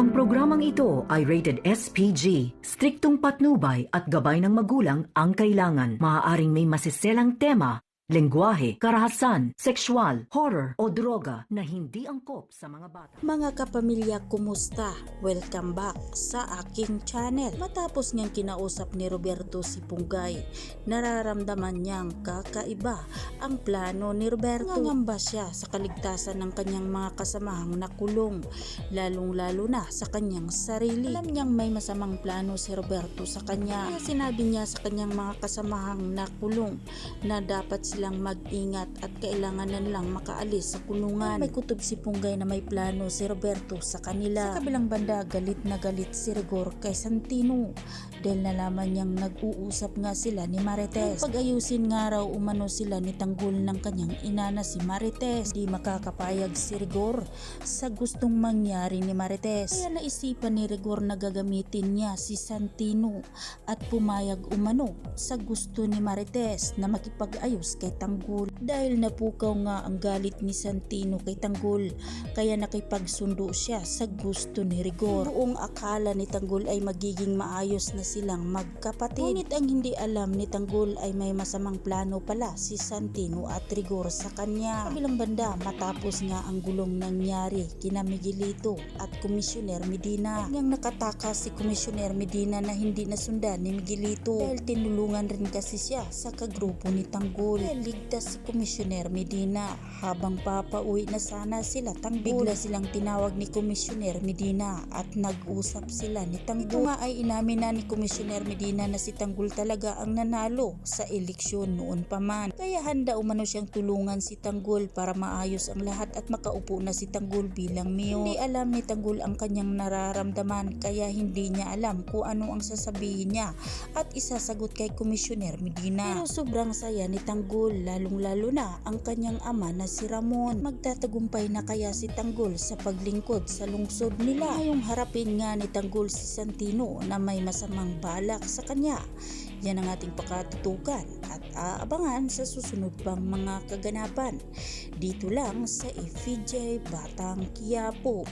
Ang programang ito ay rated SPG. Striktong patnubay at gabay ng magulang ang kailangan. Maaaring may masiselang tema, lengguwahe, karahasan, sexual, horror o droga na hindi angkop sa mga bata. Mga kapamilya, kumusta? Welcome back sa aking channel. Matapos niyang kinausap ni Roberto si Punggay, nararamdaman niyang kakaiba ang plano ni Roberto. Nangangamba siya sa kaligtasan ng kanyang mga kasamahang nakulong, lalong-lalo na sa kanyang sarili. Alam niyang may masamang plano si Roberto sa kanya. Kaya sinabi niya sa kanyang mga kasamahang nakulong na dapat silang mag-ingat at kailangan na nilang makaalis sa kulungan. May kutob si Punggay na may plano si Roberto sa kanila. Sa kabilang banda, galit na galit si Rigor kay Santino dahil nalaman niyang nag-uusap nga sila ni Marites. Pag-ayusin nga raw umano sila ni Tanggol ng kanyang ina na si Marites. Di makakapayag si Rigor sa gustong mangyari ni Marites. Kaya naisipan ni Rigor na gagamitin niya si Santino at pumayag umano sa gusto ni Marites na makipag-ayos kay Tanggol. Dahil napukaw nga ang galit ni Santino kay Tanggol, kaya nakipagsundo siya sa gusto ni Rigor. Buong akala ni Tanggol ay magiging maayos na silang magkapatid. Ngunit ang hindi alam ni Tanggol ay may masamang plano pala si Santino at Rigor sa kanya. Sa kabilang banda, matapos nga ang gulong nangyari kina Miguelito at Komisyoner Medina, nang nakatakas si Komisyoner Medina na hindi nasundan ni Miguelito dahil tinulungan rin kasi siya sa kagrupo ni Tanggol. Ligtas si Komisyoner Medina habang papauwi na sana sila Tanggol. Bigla silang tinawag ni Komisyoner Medina at nag-usap sila ni Tanggol. Ito nga ay inamin na ni Komisyoner Medina na si Tanggol talaga ang nanalo sa eleksyon noon pa man. Kaya handa umano siyang tulungan si Tanggol para maayos ang lahat at makaupo na si Tanggol bilang mayor. Hindi alam ni Tanggol ang kanyang nararamdaman kaya hindi niya alam kung ano ang sasabihin niya at isasagot kay Komisyoner Medina. Pero sobrang saya ni Tanggol, lalong-lalo na ang kanyang ama na si Ramon. Magtatagumpay na kaya si Tanggol sa paglingkod sa lungsod nila? Ngayong harapin nga ni Tanggol si Santino na may masamang balak sa kanya. Yan ang ating pakatutukan at aabangan sa susunod pang mga kaganapan. Dito lang sa FJ Batang Quiapo.